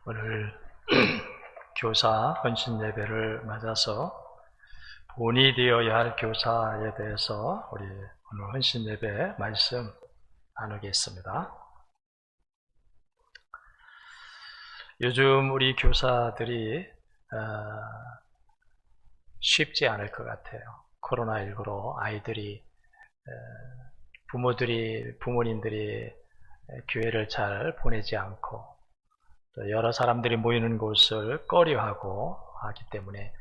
오늘 교사 헌신 예배를 맞아서 본이 되어야 할 교사에 대해서 우리 오늘 헌신 예배 말씀 나누겠습니다. 요즘 우리 교사들이 쉽지 않을 것 같아요. 코로나19로 아이들이 부모님들이 교회를 잘 보내지 않고 또 여러 사람들이 모이는 곳을 꺼려하고 하기 때문에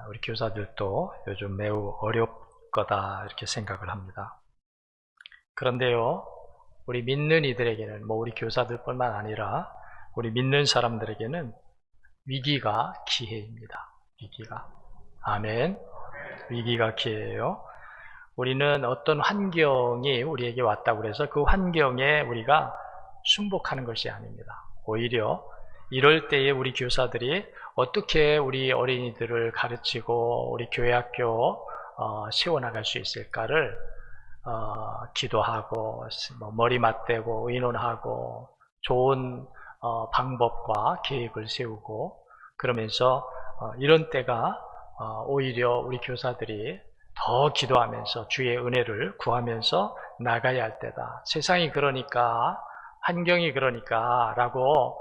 우리 교사들도 요즘 매우 어렵 거다 이렇게 생각을 합니다. 그런데요, 우리 믿는 이들에게는 우리 교사들뿐만 아니라 우리 믿는 사람들에게는 위기가 기회입니다. 위기가. 아멘. 위기가 기회예요. 우리는 어떤 환경이 우리에게 왔다고 해서 그 환경에 우리가 순복하는 것이 아닙니다. 오히려 이럴 때에 우리 교사들이 어떻게 우리 어린이들을 가르치고 우리 교회 학교 세워나갈 수 있을까를 기도하고 머리 맞대고 의논하고 좋은 방법과 계획을 세우고 그러면서 이런 때가 오히려 우리 교사들이 더 기도하면서 주의 은혜를 구하면서 나가야 할 때다. 세상이 그러니까 환경이 그러니까 라고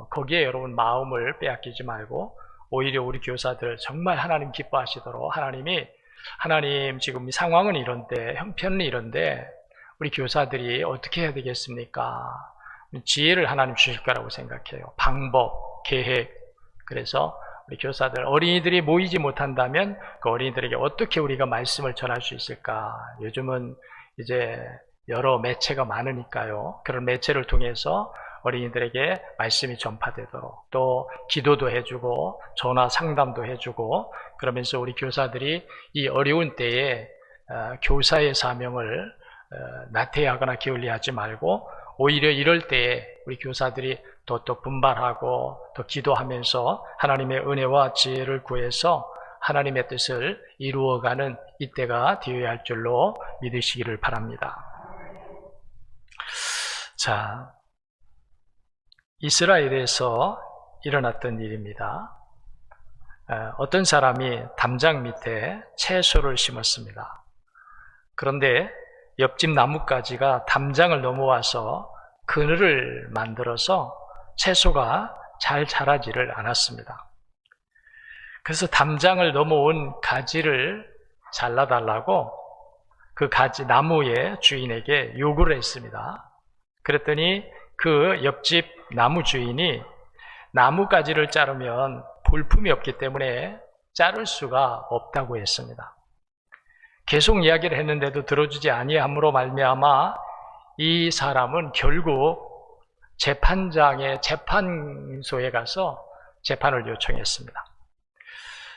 거기에 여러분 마음을 빼앗기지 말고 오히려 우리 교사들 정말 하나님 기뻐하시도록 하나님 지금 이 상황은 이런데 형편은 이런데 우리 교사들이 어떻게 해야 되겠습니까? 지혜를 하나님 주실 거라고 생각해요. 방법, 계획. 그래서 우리 교사들, 어린이들이 모이지 못한다면 그 어린이들에게 어떻게 우리가 말씀을 전할 수 있을까? 요즘은 이제 여러 매체가 많으니까요. 그런 매체를 통해서 어린이들에게 말씀이 전파되도록 또 기도도 해주고 전화 상담도 해주고 그러면서 우리 교사들이 이 어려운 때에 교사의 사명을 나태하거나 게을리하지 말고 오히려 이럴 때에 우리 교사들이 더 분발하고 더 기도하면서 하나님의 은혜와 지혜를 구해서 하나님의 뜻을 이루어가는 이때가 되어야 할 줄로 믿으시기를 바랍니다. 자, 이스라엘에서 일어났던 일입니다. 어떤 사람이 담장 밑에 채소를 심었습니다. 그런데 옆집 나뭇가지가 담장을 넘어와서 그늘을 만들어서 채소가 잘 자라지를 않았습니다. 그래서 담장을 넘어온 가지를 잘라달라고 그 나무의 주인에게 요구를 했습니다. 그랬더니 그 옆집 나무 주인이 나뭇가지를 자르면 볼품이 없기 때문에 자를 수가 없다고 했습니다. 계속 이야기를 했는데도 들어주지 아니함으로 말미암아 이 사람은 결국 재판소에 가서 재판을 요청했습니다.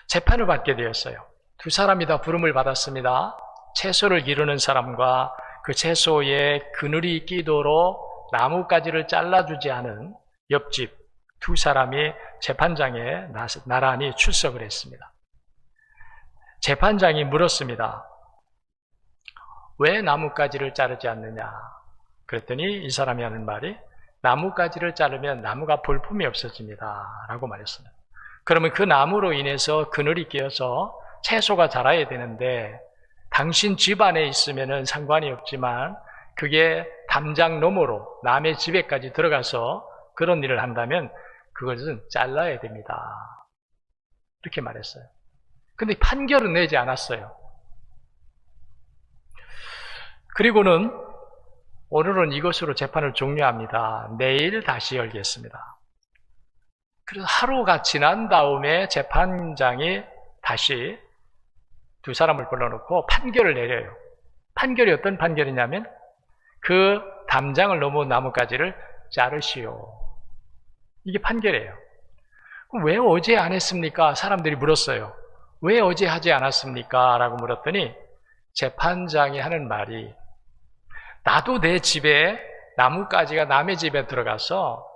재판을 받게 되었어요. 두 사람이 다 부름을 받았습니다. 채소를 기르는 사람과 그 채소에 그늘이 끼도록 나뭇가지를 잘라주지 않은 옆집 두 사람이 재판장에 나란히 출석을 했습니다. 재판장이 물었습니다. 왜 나뭇가지를 자르지 않느냐? 그랬더니 이 사람이 하는 말이 나뭇가지를 자르면 나무가 볼품이 없어집니다 라고 말했습니다. 그러면 그 나무로 인해서 그늘이 끼어서 채소가 자라야 되는데 당신 집 안에 있으면 상관이 없지만 그게 담장 너머로 남의 집에까지 들어가서 그런 일을 한다면 그것은 잘라야 됩니다. 이렇게 말했어요. 근데 판결은 내지 않았어요. 그리고는 오늘은 이것으로 재판을 종료합니다. 내일 다시 열겠습니다. 그래서 하루가 지난 다음에 재판장이 다시 두 사람을 불러놓고 판결을 내려요. 판결이 어떤 판결이냐면 그 담장을 넘은 나뭇가지를 자르시오. 이게 판결이에요. 그럼 왜 어제 안 했습니까? 사람들이 물었어요. 왜 어제 하지 않았습니까? 라고 물었더니 재판장이 하는 말이 나도 내 집에 나뭇가지가 남의 집에 들어가서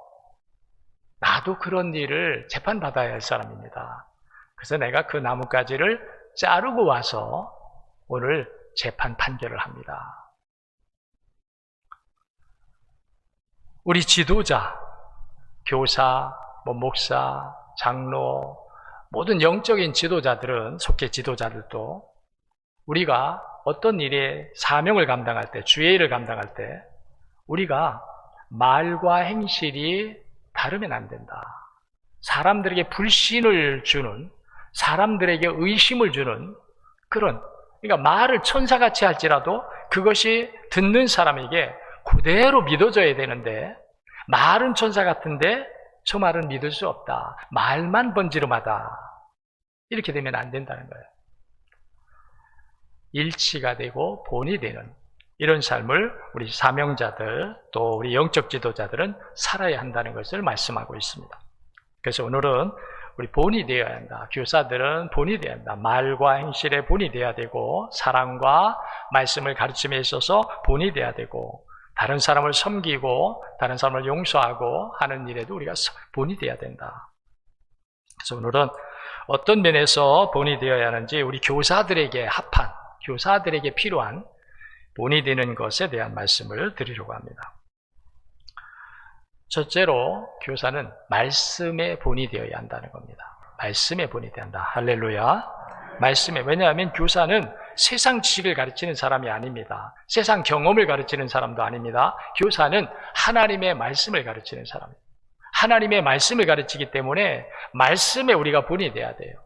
나도 그런 일을 재판받아야 할 사람입니다. 그래서 내가 그 나뭇가지를 자르고 와서 오늘 재판 판결을 합니다. 우리 지도자, 교사, 목사, 장로, 모든 영적인 지도자들은, 속해 지도자들도 우리가 어떤 일에 사명을 감당할 때, 주의 일을 감당할 때 우리가 말과 행실이 다르면 안 된다. 사람들에게 불신을 주는, 사람들에게 의심을 주는 그런, 그러니까 말을 천사같이 할지라도 그것이 듣는 사람에게 그대로 믿어져야 되는데, 말은 천사 같은데 저 말은 믿을 수 없다, 말만 번지름하다, 이렇게 되면 안 된다는 거예요. 일치가 되고 본이 되는 이런 삶을 우리 사명자들, 또 우리 영적 지도자들은 살아야 한다는 것을 말씀하고 있습니다. 그래서 오늘은 우리 본이 되어야 한다. 교사들은 본이 되어야 한다. 말과 행실에 본이 되어야 되고, 사랑과 말씀을 가르침에 있어서 본이 되어야 되고, 다른 사람을 섬기고 다른 사람을 용서하고 하는 일에도 우리가 본이 되어야 된다. 그래서 오늘은 어떤 면에서 본이 되어야 하는지, 우리 교사들에게 합한, 교사들에게 필요한 본이 되는 것에 대한 말씀을 드리려고 합니다. 첫째로 교사는 말씀의 본이 되어야 한다는 겁니다. 말씀의 본이 되어야 한다. 할렐루야. 말씀에, 왜냐하면 교사는 세상 지식을 가르치는 사람이 아닙니다. 세상 경험을 가르치는 사람도 아닙니다. 교사는 하나님의 말씀을 가르치는 사람입니다. 하나님의 말씀을 가르치기 때문에 말씀에 우리가 본이 돼야 돼요.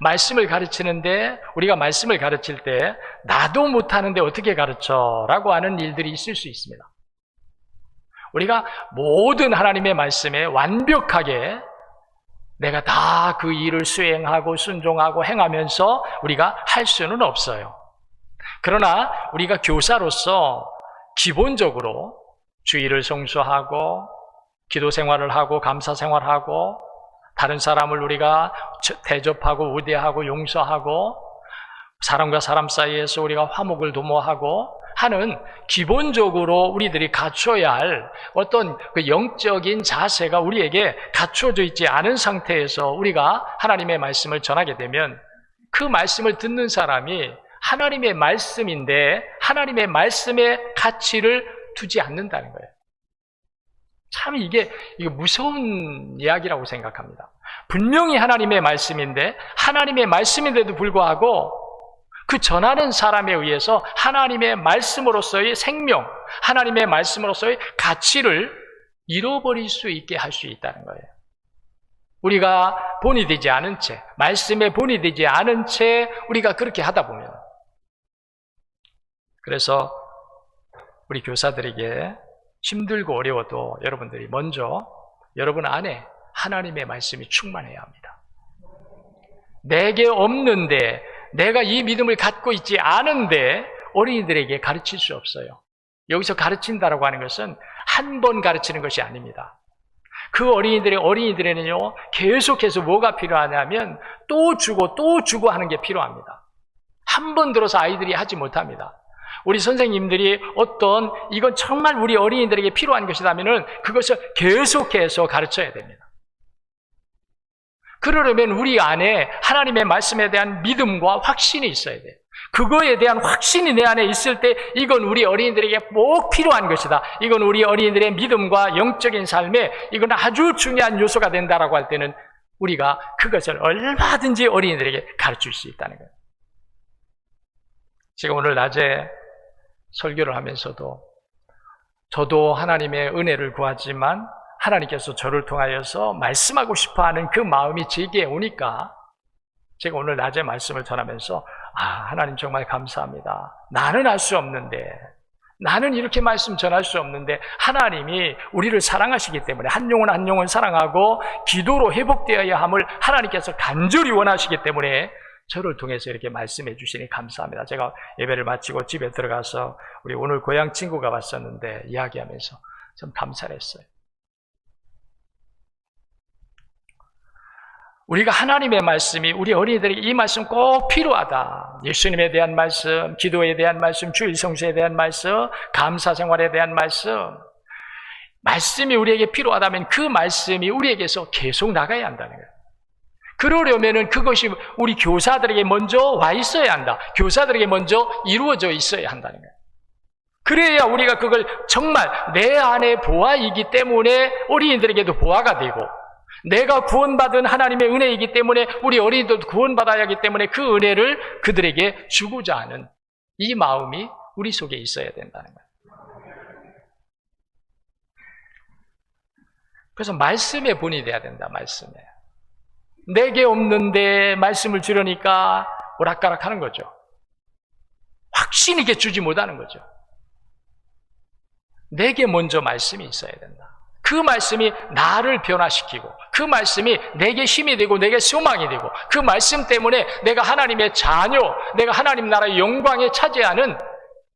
말씀을 가르치는데, 우리가 말씀을 가르칠 때 나도 못하는데 어떻게 가르쳐? 라고 하는 일들이 있을 수 있습니다. 우리가 모든 하나님의 말씀에 완벽하게 내가 다 그 일을 수행하고 순종하고 행하면서 우리가 할 수는 없어요. 그러나 우리가 교사로서 기본적으로 주의를 성수하고 기도 생활을 하고 감사 생활하고 다른 사람을 우리가 대접하고 우대하고 용서하고 사람과 사람 사이에서 우리가 화목을 도모하고 하는, 기본적으로 우리들이 갖춰야 할 어떤 그 영적인 자세가 우리에게 갖춰져 있지 않은 상태에서 우리가 하나님의 말씀을 전하게 되면, 그 말씀을 듣는 사람이 하나님의 말씀인데 하나님의 말씀의 가치를 두지 않는다는 거예요. 참 이게 무서운 이야기라고 생각합니다. 분명히 하나님의 말씀인데, 하나님의 말씀인데도 불구하고 그 전하는 사람에 의해서 하나님의 말씀으로서의 생명, 하나님의 말씀으로서의 가치를 잃어버릴 수 있게 할 수 있다는 거예요. 우리가 본이 되지 않은 채, 말씀에 본이 되지 않은 채 우리가 그렇게 하다 보면, 그래서 우리 교사들에게 힘들고 어려워도 여러분들이 먼저 여러분 안에 하나님의 말씀이 충만해야 합니다. 내게 없는데, 내가 이 믿음을 갖고 있지 않은데 어린이들에게 가르칠 수 없어요. 여기서 가르친다라고 하는 것은 한 번 가르치는 것이 아닙니다. 그 어린이들에는요, 계속해서 뭐가 필요하냐면 또 주고 하는 게 필요합니다. 한 번 들어서 아이들이 하지 못합니다. 우리 선생님들이 이건 정말 우리 어린이들에게 필요한 것이라면은 그것을 계속해서 가르쳐야 됩니다. 그러려면 우리 안에 하나님의 말씀에 대한 믿음과 확신이 있어야 돼요. 그거에 대한 확신이 내 안에 있을 때 이건 우리 어린이들에게 꼭 필요한 것이다. 이건 우리 어린이들의 믿음과 영적인 삶에 이건 아주 중요한 요소가 된다라고 할 때는 우리가 그것을 얼마든지 어린이들에게 가르칠 수 있다는 거예요. 제가 오늘 낮에 설교를 하면서도 저도 하나님의 은혜를 구하지만 하나님께서 저를 통하여서 말씀하고 싶어하는 그 마음이 제게 오니까 제가 오늘 낮에 말씀을 전하면서 하나님 정말 감사합니다. 나는 할 수 없는데, 나는 이렇게 말씀 전할 수 없는데 하나님이 우리를 사랑하시기 때문에 한 영혼 한 영혼 사랑하고 기도로 회복되어야 함을 하나님께서 간절히 원하시기 때문에 저를 통해서 이렇게 말씀해 주시니 감사합니다. 제가 예배를 마치고 집에 들어가서 우리 오늘 고향 친구가 왔었는데 이야기하면서 좀 감사를 했어요. 우리가 하나님의 말씀이 우리 어린이들에게 이 말씀 꼭 필요하다. 예수님에 대한 말씀, 기도에 대한 말씀, 주일 성수에 대한 말씀, 감사 생활에 대한 말씀이 우리에게 필요하다면 그 말씀이 우리에게서 계속 나가야 한다는 거예요. 그러려면은 그것이 우리 교사들에게 먼저 와 있어야 한다. 교사들에게 먼저 이루어져 있어야 한다는 거예요. 그래야 우리가 그걸 정말 내 안에 보아이기 때문에 어린이들에게도 보아가 되고, 내가 구원받은 하나님의 은혜이기 때문에 우리 어린이들도 구원받아야 하기 때문에 그 은혜를 그들에게 주고자 하는 이 마음이 우리 속에 있어야 된다는 거예요. 그래서 말씀의 본이 돼야 된다. 말씀에. 내게 없는데 말씀을 주려니까 오락가락 하는 거죠. 확신 있게 주지 못하는 거죠. 내게 먼저 말씀이 있어야 된다. 그 말씀이 나를 변화시키고, 그 말씀이 내게 힘이 되고 내게 소망이 되고, 그 말씀 때문에 내가 하나님의 자녀, 내가 하나님 나라의 영광에 차지하는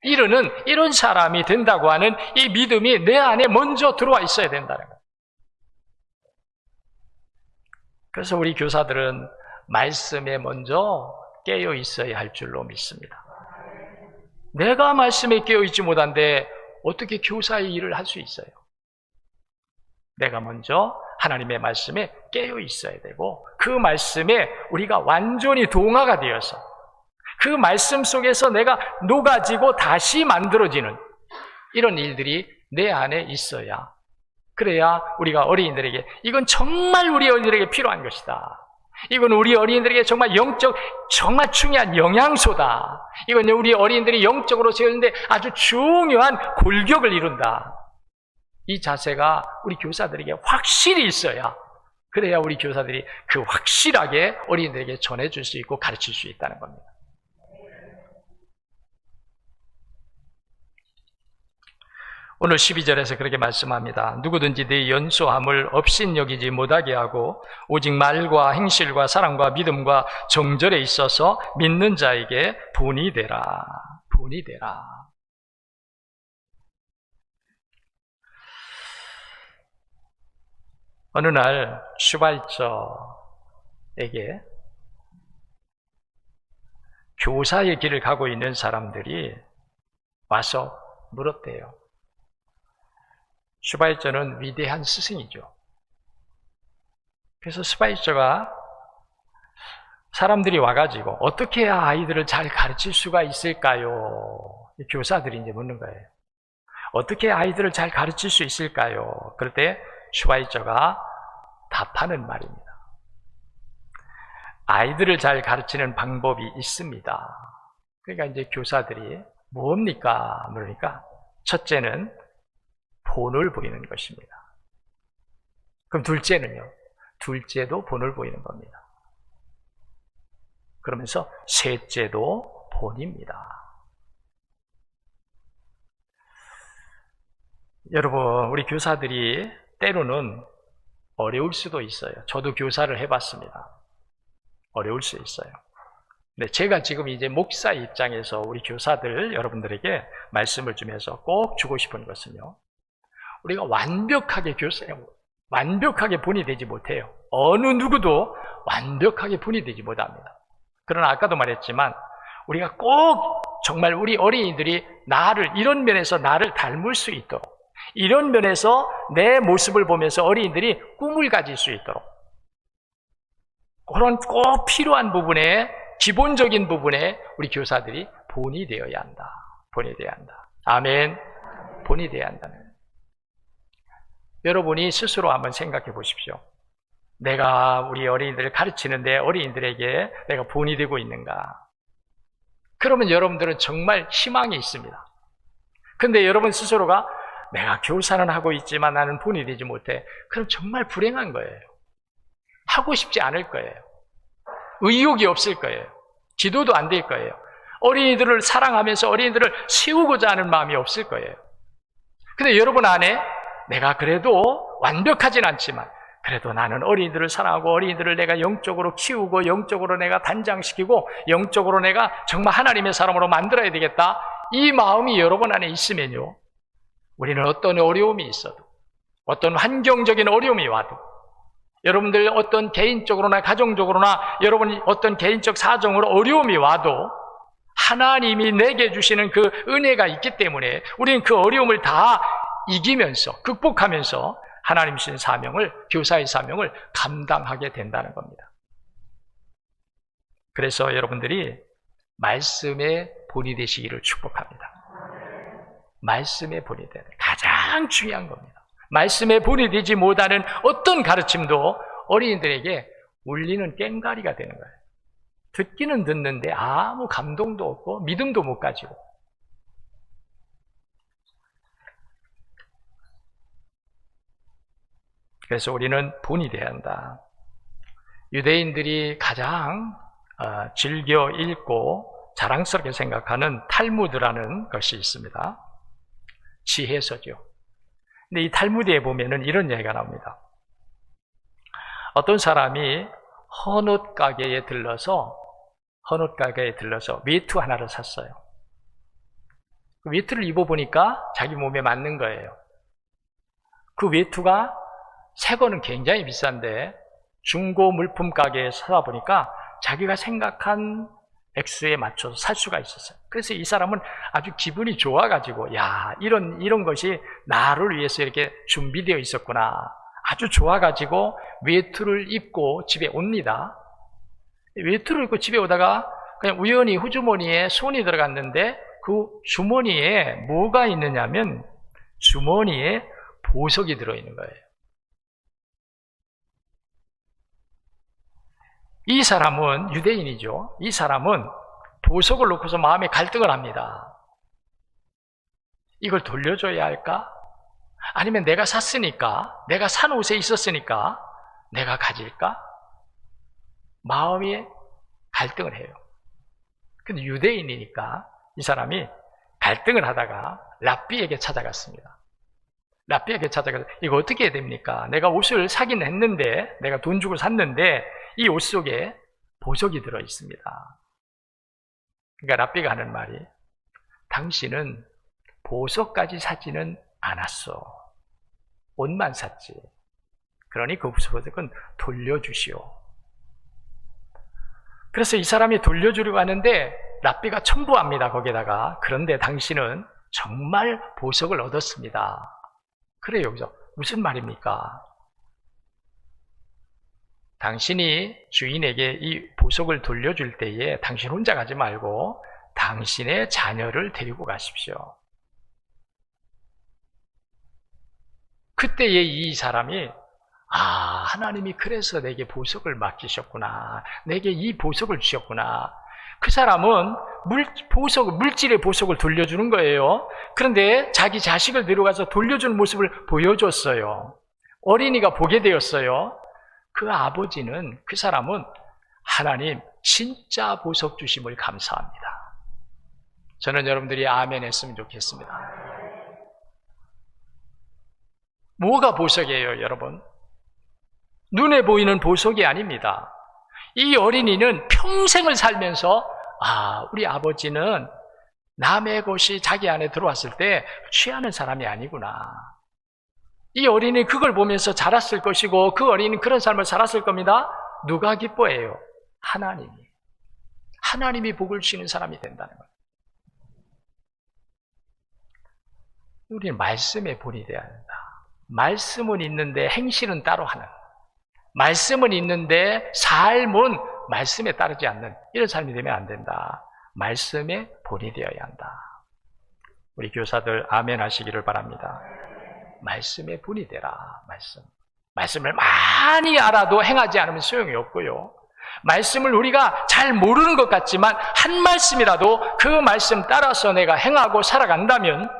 이르는 이런 사람이 된다고 하는 이 믿음이 내 안에 먼저 들어와 있어야 된다는 거예요. 그래서 우리 교사들은 말씀에 먼저 깨어 있어야 할 줄로 믿습니다. 내가 말씀에 깨어 있지 못한데 어떻게 교사의 일을 할 수 있어요? 내가 먼저 하나님의 말씀에 깨어 있어야 되고, 그 말씀에 우리가 완전히 동화가 되어서 그 말씀 속에서 내가 녹아지고 다시 만들어지는 이런 일들이 내 안에 있어야, 그래야 우리가 어린이들에게 이건 정말 우리 어린이들에게 필요한 것이다. 이건 우리 어린이들에게 정말 정말 중요한 영양소다. 이건 우리 어린이들이 영적으로 세우는데 아주 중요한 골격을 이룬다. 이 자세가 우리 교사들에게 확실히 있어야, 그래야 우리 교사들이 그 확실하게 어린이들에게 전해줄 수 있고 가르칠 수 있다는 겁니다. 오늘 12절에서 그렇게 말씀합니다. 누구든지 네 연소함을 업신여기지 못하게 하고 오직 말과 행실과 사랑과 믿음과 정절에 있어서 믿는 자에게 본이 되라. 본이 되라. 어느 날 슈바이처에게 교사의 길을 가고 있는 사람들이 와서 물었대요. 슈바이처는 위대한 스승이죠. 그래서 슈바이처가 사람들이 와가지고 어떻게 해야 아이들을 잘 가르칠 수가 있을까요? 교사들이 이제 묻는 거예요. 어떻게 아이들을 잘 가르칠 수 있을까요? 그럴 때 슈바이처가 답하는 말입니다. 아이들을 잘 가르치는 방법이 있습니다. 그러니까 이제 교사들이 뭡니까? 그러니까 첫째는 본을 보이는 것입니다. 그럼 둘째는요? 둘째도 본을 보이는 겁니다. 그러면서 셋째도 본입니다. 여러분, 우리 교사들이 때로는 어려울 수도 있어요. 저도 교사를 해봤습니다. 어려울 수 있어요. 근데 제가 지금 이제 목사 입장에서 우리 교사들 여러분들에게 말씀을 주면서 꼭 주고 싶은 것은요, 우리가 완벽하게 완벽하게 본이 되지 못해요. 어느 누구도 완벽하게 본이 되지 못합니다. 그러나 아까도 말했지만 우리가 꼭 정말 우리 어린이들이 이런 면에서 나를 닮을 수 있도록, 이런 면에서 내 모습을 보면서 어린이들이 꿈을 가질 수 있도록, 그런 꼭 필요한 부분에, 기본적인 부분에 우리 교사들이 본이 되어야 한다. 본이 되어야 한다. 아멘. 본이 되어야 한다는 거예요. 여러분이 스스로 한번 생각해 보십시오. 내가 우리 어린이들을 가르치는데 어린이들에게 내가 본이 되고 있는가? 그러면 여러분들은 정말 희망이 있습니다. 근데 여러분 스스로가 내가 교사는 하고 있지만 나는 본이 되지 못해. 그럼 정말 불행한 거예요. 하고 싶지 않을 거예요. 의욕이 없을 거예요. 기도도 안 될 거예요. 어린이들을 사랑하면서 어린이들을 세우고자 하는 마음이 없을 거예요. 근데 여러분 안에 내가 그래도 완벽하진 않지만 그래도 나는 어린이들을 사랑하고 어린이들을 내가 영적으로 키우고 영적으로 내가 단장시키고 영적으로 내가 정말 하나님의 사람으로 만들어야 되겠다. 이 마음이 여러분 안에 있으면요, 우리는 어떤 어려움이 있어도, 어떤 환경적인 어려움이 와도, 여러분들 어떤 개인적으로나 가정적으로나 여러분이 어떤 개인적 사정으로 어려움이 와도 하나님이 내게 주시는 그 은혜가 있기 때문에 우리는 그 어려움을 다 이기면서, 극복하면서 하나님 주신 사명을, 교사의 사명을 감당하게 된다는 겁니다. 그래서 여러분들이 말씀의 본이 되시기를 축복합니다. 말씀의 본이 되는 가장 중요한 겁니다. 말씀의 본이 되지 못하는 어떤 가르침도 어린이들에게 울리는 꽹과리가 되는 거예요. 듣기는 듣는데 아무 감동도 없고 믿음도 못 가지고. 그래서 우리는 본이 되어야 한다. 유대인들이 가장 즐겨 읽고 자랑스럽게 생각하는 탈무드라는 것이 있습니다. 지혜서죠. 근데 이 탈무드에 보면은 이런 얘기가 나옵니다. 어떤 사람이 헌옷 가게에 들러서 외투 하나를 샀어요. 그 외투를 입어보니까 자기 몸에 맞는 거예요. 그 외투가 새 거는 굉장히 비싼데 중고 물품 가게에 사다 보니까 자기가 생각한 액수에 맞춰서 살 수가 있었어요. 그래서 이 사람은 아주 기분이 좋아가지고, 야, 이런 것이 나를 위해서 이렇게 준비되어 있었구나. 아주 좋아가지고 외투를 입고 집에 옵니다. 외투를 입고 집에 오다가 그냥 우연히 후주머니에 손이 들어갔는데 그 주머니에 뭐가 있느냐면 주머니에 보석이 들어있는 거예요. 이 사람은 유대인이죠. 이 사람은 보석을 놓고서 마음에 갈등을 합니다. 이걸 돌려줘야 할까? 아니면 내가 샀으니까, 내가 산 옷에 있었으니까 내가 가질까? 마음이 갈등을 해요. 근데 유대인이니까 이 사람이 갈등을 하다가 랍비에게 찾아갔습니다. 랍비에게 찾아가서 이거 어떻게 해야 됩니까? 내가 옷을 사긴 했는데, 내가 돈 주고 샀는데 이 옷 속에 보석이 들어 있습니다. 그러니까 랍비가 하는 말이, 당신은 보석까지 사지는 않았어. 옷만 샀지. 그러니 그 보석은 돌려주시오. 그래서 이 사람이 돌려주려고 하는데 랍비가 첨부합니다. 거기에다가, 그런데 당신은 정말 보석을 얻었습니다. 그래, 여기서 무슨 말입니까? 당신이 주인에게 이 보석을 돌려줄 때에 당신 혼자 가지 말고 당신의 자녀를 데리고 가십시오. 그때에 이 사람이, 하나님이 그래서 내게 보석을 맡기셨구나. 내게 이 보석을 주셨구나. 그 사람은 물질의 보석을 돌려주는 거예요. 그런데 자기 자식을 데려가서 돌려주는 모습을 보여줬어요. 어린이가 보게 되었어요. 그 아버지는, 그 사람은 하나님 진짜 보석 주심을 감사합니다. 저는 여러분들이 아멘 했으면 좋겠습니다. 뭐가 보석이에요, 여러분? 눈에 보이는 보석이 아닙니다. 이 어린이는 평생을 살면서, 우리 아버지는 남의 것이 자기 안에 들어왔을 때 취하는 사람이 아니구나. 이 어린이 그걸 보면서 자랐을 것이고, 그 어린이는 그런 삶을 살았을 겁니다. 누가 기뻐해요? 하나님이. 하나님이 복을 주시는 사람이 된다는 거예요. 우리는 말씀의 본이 되어야 한다. 말씀은 있는데 행실은 따로 하는, 말씀은 있는데 삶은 말씀에 따르지 않는 이런 삶이 되면 안 된다. 말씀의 본이 되어야 한다. 우리 교사들 아멘 하시기를 바랍니다. 말씀의 본이 되라. 말씀을 많이 알아도 행하지 않으면 소용이 없고요. 말씀을 우리가 잘 모르는 것 같지만 한 말씀이라도 그 말씀 따라서 내가 행하고 살아간다면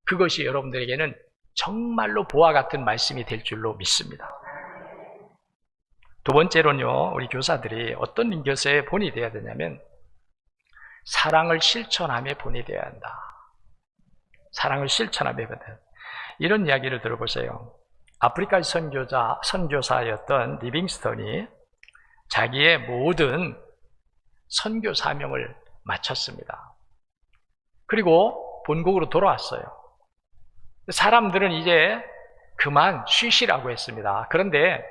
그것이 여러분들에게는 정말로 보화 같은 말씀이 될 줄로 믿습니다. 두 번째로는요, 우리 교사들이 어떤 인격의 본이 되어야 되냐면 사랑을 실천함의 본이 되어야 한다. 사랑을 실천함의 본이 되어야 한다. 이런 이야기를 들어보세요. 아프리카 선교사였던 리빙스턴이 자기의 모든 선교 사명을 마쳤습니다. 그리고 본국으로 돌아왔어요. 사람들은 이제 그만 쉬시라고 했습니다. 그런데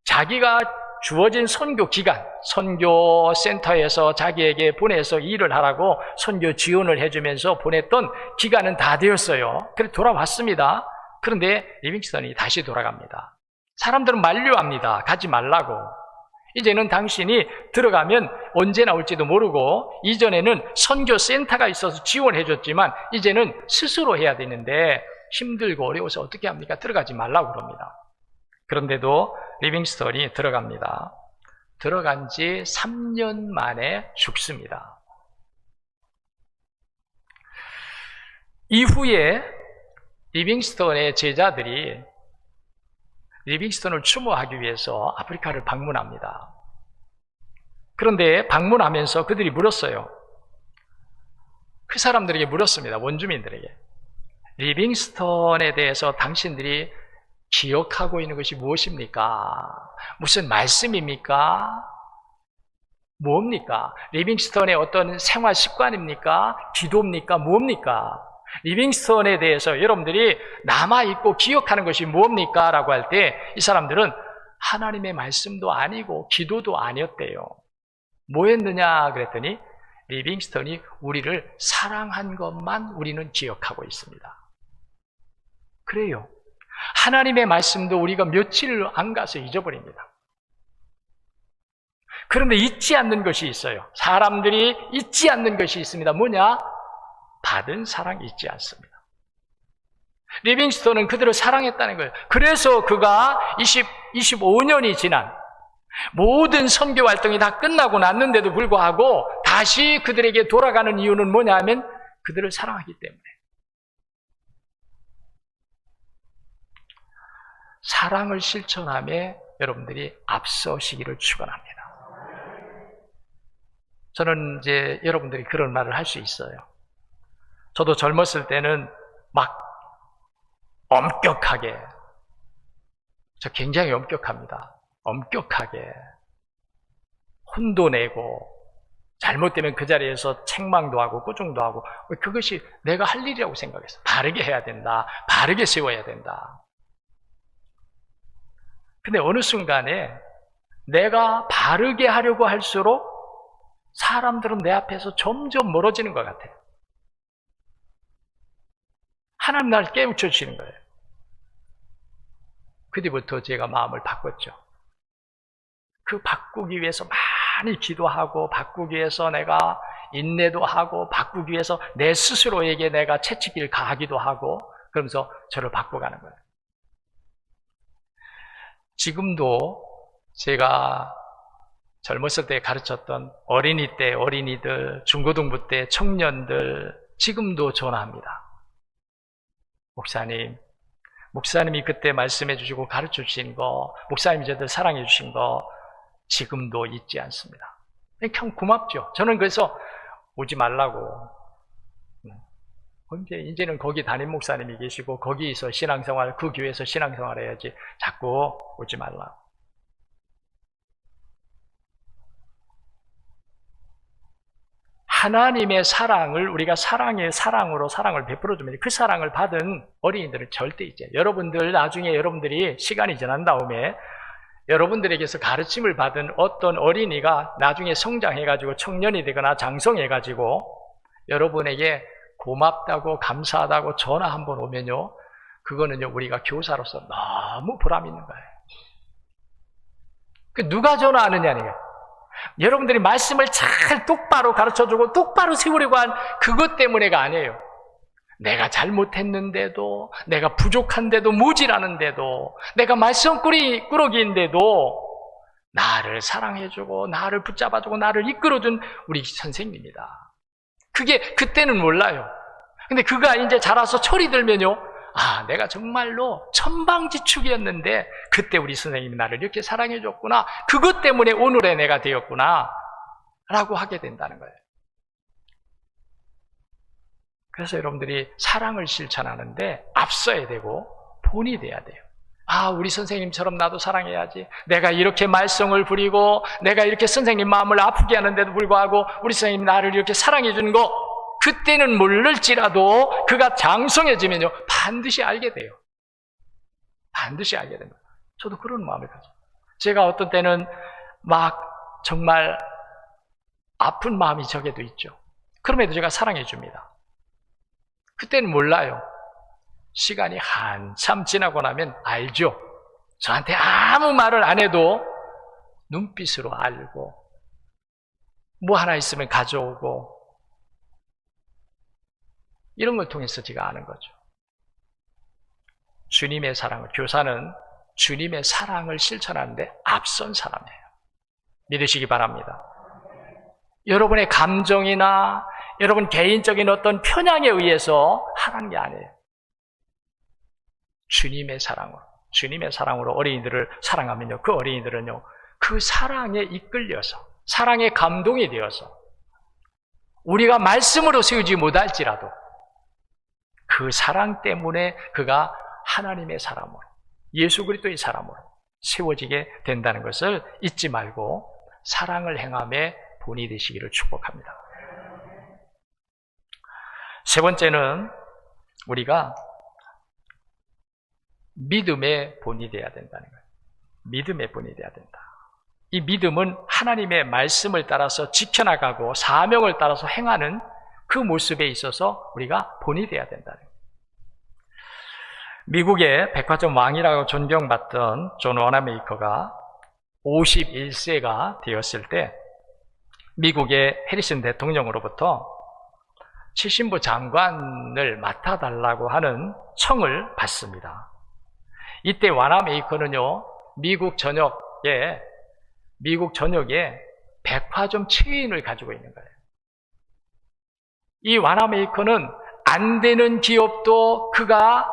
자기가 주어진 선교 기간, 선교센터에서 자기에게 보내서 일을 하라고 선교 지원을 해주면서 보냈던 기간은 다 되었어요. 그래서 돌아왔습니다. 그런데 리빙스턴이 다시 돌아갑니다. 사람들은 만류합니다. 가지 말라고. 이제는 당신이 들어가면 언제 나올지도 모르고, 이전에는 선교센터가 있어서 지원해 줬지만 이제는 스스로 해야 되는데 힘들고 어려워서 어떻게 합니까? 들어가지 말라고 그럽니다. 그런데도 리빙스턴이 들어갑니다. 들어간 지 3년 만에 죽습니다. 이후에 리빙스턴의 제자들이 리빙스턴을 추모하기 위해서 아프리카를 방문합니다. 그런데 방문하면서 그들이 물었어요. 그 사람들에게 물었습니다. 원주민들에게. 리빙스턴에 대해서 당신들이 기억하고 있는 것이 무엇입니까? 무슨 말씀입니까? 뭡니까? 리빙스턴의 어떤 생활 습관입니까? 기도입니까? 뭡니까? 리빙스턴에 대해서 여러분들이 남아있고 기억하는 것이 뭡니까? 라고 할 때 이 사람들은 하나님의 말씀도 아니고 기도도 아니었대요. 뭐였느냐 그랬더니 리빙스턴이 우리를 사랑한 것만 우리는 기억하고 있습니다. 그래요. 하나님의 말씀도 우리가 며칠 안 가서 잊어버립니다. 그런데 잊지 않는 것이 있어요. 사람들이 잊지 않는 것이 있습니다. 뭐냐? 받은 사랑 잊지 않습니다. 리빙스턴은 그들을 사랑했다는 거예요. 그래서 그가 25년이 지난 모든 선교 활동이 다 끝나고 났는데도 불구하고 다시 그들에게 돌아가는 이유는 뭐냐 하면 그들을 사랑하기 때문에. 사랑을 실천함에 여러분들이 앞서시기를 축원합니다. 저는 이제 여러분들이 그런 말을 할 수 있어요. 저도 젊었을 때는 막 엄격하게, 저 굉장히 엄격합니다. 엄격하게 혼도 내고 잘못되면 그 자리에서 책망도 하고 꾸중도 하고, 그것이 내가 할 일이라고 생각했어요. 바르게 해야 된다. 바르게 세워야 된다. 근데 어느 순간에 내가 바르게 하려고 할수록 사람들은 내 앞에서 점점 멀어지는 것 같아요. 하나님 나를 깨우쳐 주시는 거예요. 그 뒤부터 제가 마음을 바꿨죠. 그 바꾸기 위해서 많이 기도하고, 바꾸기 위해서 내가 인내도 하고, 바꾸기 위해서 내 스스로에게 내가 채찍질 가하기도 하고, 그러면서 저를 바꿔가는 거예요. 지금도 제가 젊었을 때 가르쳤던 어린이 때 어린이들, 중고등부 때 청년들, 지금도 전화합니다. 목사님이 그때 말씀해 주시고 가르쳐 주신 거, 목사님이 저들 사랑해 주신 거 지금도 잊지 않습니다. 참 고맙죠. 저는 그래서 오지 말라고. 이제는 거기 담임 목사님이 계시고 거기서 신앙생활, 그 교회에서 신앙생활 해야지 자꾸 오지 말라고. 하나님의 사랑을 우리가 사랑으로 사랑을 베풀어주면 그 사랑을 받은 어린이들은 절대 있죠. 여러분들 나중에 여러분들이 시간이 지난 다음에 여러분들에게서 가르침을 받은 어떤 어린이가 나중에 성장해가지고 청년이 되거나 장성해가지고 여러분에게 고맙다고 감사하다고 전화 한번 오면요, 그거는요 우리가 교사로서 너무 보람 있는 거예요. 누가 전화하느냐니까. 여러분들이 말씀을 잘 똑바로 가르쳐주고 똑바로 세우려고 한 그것 때문에가 아니에요. 내가 잘못했는데도, 내가 부족한데도, 모질하는데도, 내가 말썽꾸러기인데도 나를 사랑해주고 나를 붙잡아주고 나를 이끌어준 우리 선생님이다. 그게 그때는 몰라요. 근데 그가 이제 자라서 철이 들면요, 아, 내가 정말로 천방지축이었는데 그때 우리 선생님이 나를 이렇게 사랑해줬구나, 그것 때문에 오늘의 내가 되었구나 라고 하게 된다는 거예요. 그래서 여러분들이 사랑을 실천하는데 앞서야 되고 본이 돼야 돼요. 아, 우리 선생님처럼 나도 사랑해야지. 내가 이렇게 말썽을 부리고 내가 이렇게 선생님 마음을 아프게 하는데도 불구하고 우리 선생님이 나를 이렇게 사랑해 주는 거, 그때는 모를지라도 그가 장성해지면요 반드시 알게 돼요. 반드시 알게 됩니다. 저도 그런 마음을 가져요. 제가 어떤 때는 막 정말 아픈 마음이 저게도 있죠. 그럼에도 제가 사랑해 줍니다. 그때는 몰라요. 시간이 한참 지나고 나면 알죠. 저한테 아무 말을 안 해도 눈빛으로 알고 뭐 하나 있으면 가져오고 이런 걸 통해서 제가 아는 거죠. 주님의 사랑을, 교사는 주님의 사랑을 실천하는데 앞선 사람이에요. 믿으시기 바랍니다. 여러분의 감정이나 여러분 개인적인 어떤 편향에 의해서 하라는 게 아니에요. 주님의 사랑으로 어린이들을 사랑하면요, 그 어린이들은요, 그 사랑에 이끌려서, 사랑에 감동이 되어서 우리가 말씀으로 세우지 못할지라도 그 사랑 때문에 그가 하나님의 사람으로, 예수 그리스도의 사람으로 세워지게 된다는 것을 잊지 말고 사랑을 행함에 본이 되시기를 축복합니다. 세 번째는 우리가 믿음의 본이 되어야 된다는 거예요. 믿음의 본이 되어야 된다. 이 믿음은 하나님의 말씀을 따라서 지켜나가고 사명을 따라서 행하는 그 모습에 있어서 우리가 본이 되어야 된다는 거예요. 미국의 백화점 왕이라고 존경받던 존 워나메이커가 51세가 되었을 때 미국의 해리슨 대통령으로부터 치신부 장관을 맡아달라고 하는 청을 받습니다. 이때 와나메이커는요, 미국 전역에 백화점 체인을 가지고 있는 거예요. 이 와나메이커는 안 되는 기업도 그가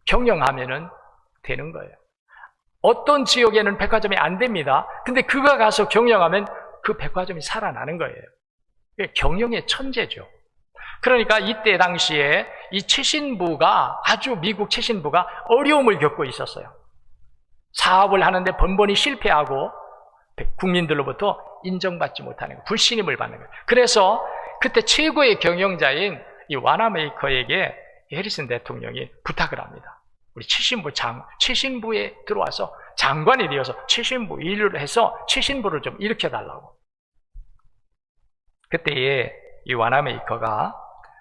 경영하면은 되는 거예요. 어떤 지역에는 백화점이 안 됩니다. 근데 그가 가서 경영하면 그 백화점이 살아나는 거예요. 경영의 천재죠. 그러니까 이때 당시에 이 최신부가, 아주 미국 최신부가 어려움을 겪고 있었어요. 사업을 하는데 번번이 실패하고 국민들로부터 인정받지 못하는 거예요. 불신임을 받는 거예요. 그래서 그때 최고의 경영자인 이 와나메이커에게 해리슨 대통령이 부탁을 합니다. 우리 최신부에 들어와서 장관이 되어서 최신부 일을 해서 최신부를 좀 일으켜달라고. 그때에 이 와나메이커가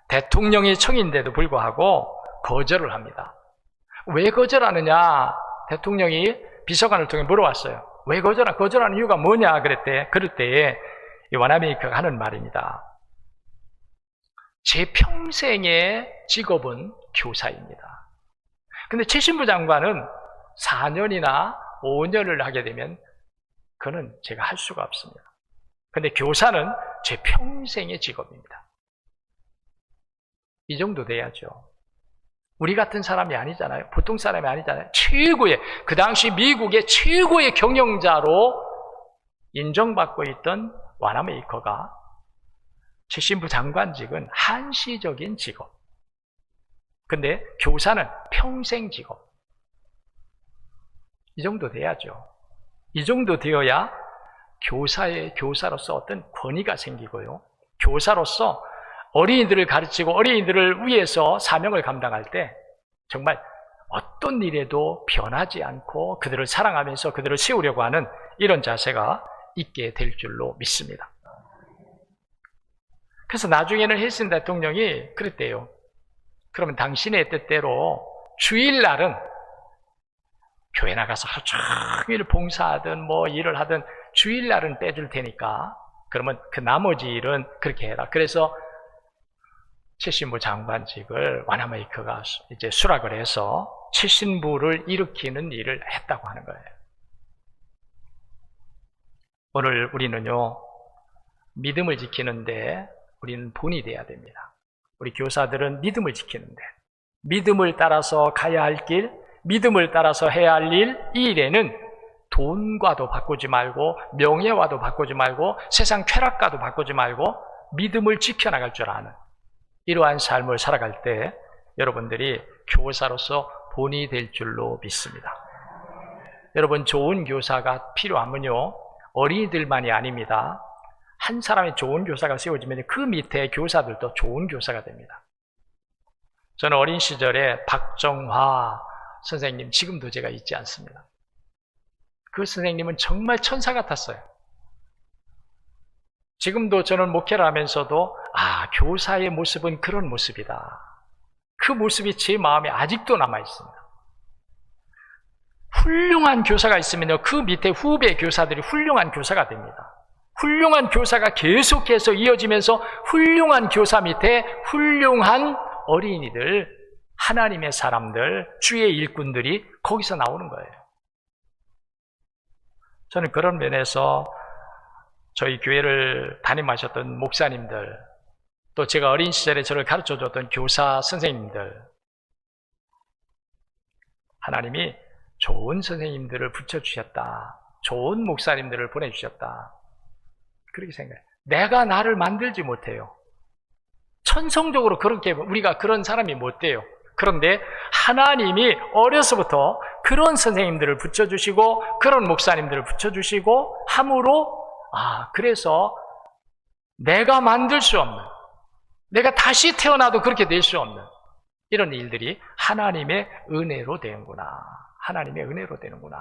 대통령의 청인데도 불구하고 거절을 합니다. 왜 거절하느냐? 대통령이 비서관을 통해 물어왔어요. 왜 거절하는 이유가 뭐냐? 그럴 때에 이 와나메이커가 하는 말입니다. 제 평생의 직업은 교사입니다. 근데 최신부 장관은 4년이나 5년을 하게 되면 그거는 제가 할 수가 없습니다. 근데 교사는 제 평생의 직업입니다. 이 정도 돼야죠. 우리 같은 사람이 아니잖아요. 보통 사람이 아니잖아요. 그 당시 미국의 최고의 경영자로 인정받고 있던 와나메이커가 최신부 장관직은 한시적인 직업. 근데 교사는 평생 직업. 이 정도 돼야죠. 이 정도 되어야 교사로서 어떤 권위가 생기고요. 교사로서 어린이들을 가르치고 어린이들을 위해서 사명을 감당할 때 정말 어떤 일에도 변하지 않고 그들을 사랑하면서 그들을 세우려고 하는 이런 자세가 있게 될 줄로 믿습니다. 그래서 나중에는 힐슨 대통령이 그랬대요. 그러면 당신의 뜻대로 주일날은 교회 나가서 하루 종일 봉사하든 뭐 일을 하든 주일날은 빼줄 테니까 그러면 그 나머지 일은 그렇게 해라. 그래서 최신부 장관직을 와나메이커가 이제 수락을 해서 최신부를 일으키는 일을 했다고 하는 거예요. 오늘 우리는요, 믿음을 지키는데 우리는 본이 돼야 됩니다. 우리 교사들은 믿음을 지키는데, 믿음을 따라서 가야 할 길, 믿음을 따라서 해야 할 일, 이 일에는 돈과도 바꾸지 말고 명예와도 바꾸지 말고 세상 쾌락과도 바꾸지 말고 믿음을 지켜나갈 줄 아는 이러한 삶을 살아갈 때 여러분들이 교사로서 본이 될 줄로 믿습니다. 여러분, 좋은 교사가 필요하면요, 어린이들만이 아닙니다. 한 사람의 좋은 교사가 세워지면 그 밑에 교사들도 좋은 교사가 됩니다. 저는 어린 시절에 박정화 선생님, 지금도 제가 잊지 않습니다. 그 선생님은 정말 천사 같았어요. 지금도 저는 목회를 하면서도 교사의 모습은 그런 모습이다. 그 모습이 제 마음에 아직도 남아 있습니다. 훌륭한 교사가 있으면요, 그 밑에 후배 교사들이 훌륭한 교사가 됩니다. 훌륭한 교사가 계속해서 이어지면서 훌륭한 교사 밑에 훌륭한 어린이들, 하나님의 사람들, 주의 일꾼들이 거기서 나오는 거예요. 저는 그런 면에서 저희 교회를 담임하셨던 목사님들, 또 제가 어린 시절에 저를 가르쳐줬던 교사 선생님들, 하나님이 좋은 선생님들을 붙여주셨다, 좋은 목사님들을 보내주셨다, 그렇게 생각해요. 내가 나를 만들지 못해요. 천성적으로 그렇게 우리가 그런 사람이 못 돼요. 그런데 하나님이 어려서부터 그런 선생님들을 붙여주시고 그런 목사님들을 붙여주시고 함으로, 그래서 내가 만들 수 없는, 내가 다시 태어나도 그렇게 될 수 없는 이런 일들이 하나님의 은혜로 되는구나. 하나님의 은혜로 되는구나.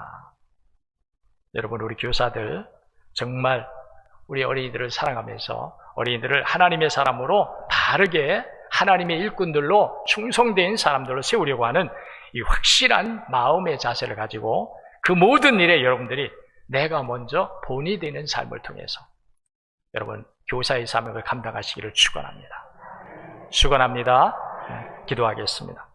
여러분, 우리 교사들 정말 우리 어린이들을 사랑하면서 어린이들을 하나님의 사람으로 바르게 하나님의 일꾼들로 충성된 사람들로 세우려고 하는 이 확실한 마음의 자세를 가지고 그 모든 일에 여러분들이 내가 먼저 본이 되는 삶을 통해서 여러분 교사의 사명을 감당하시기를 축원합니다. 기도하겠습니다.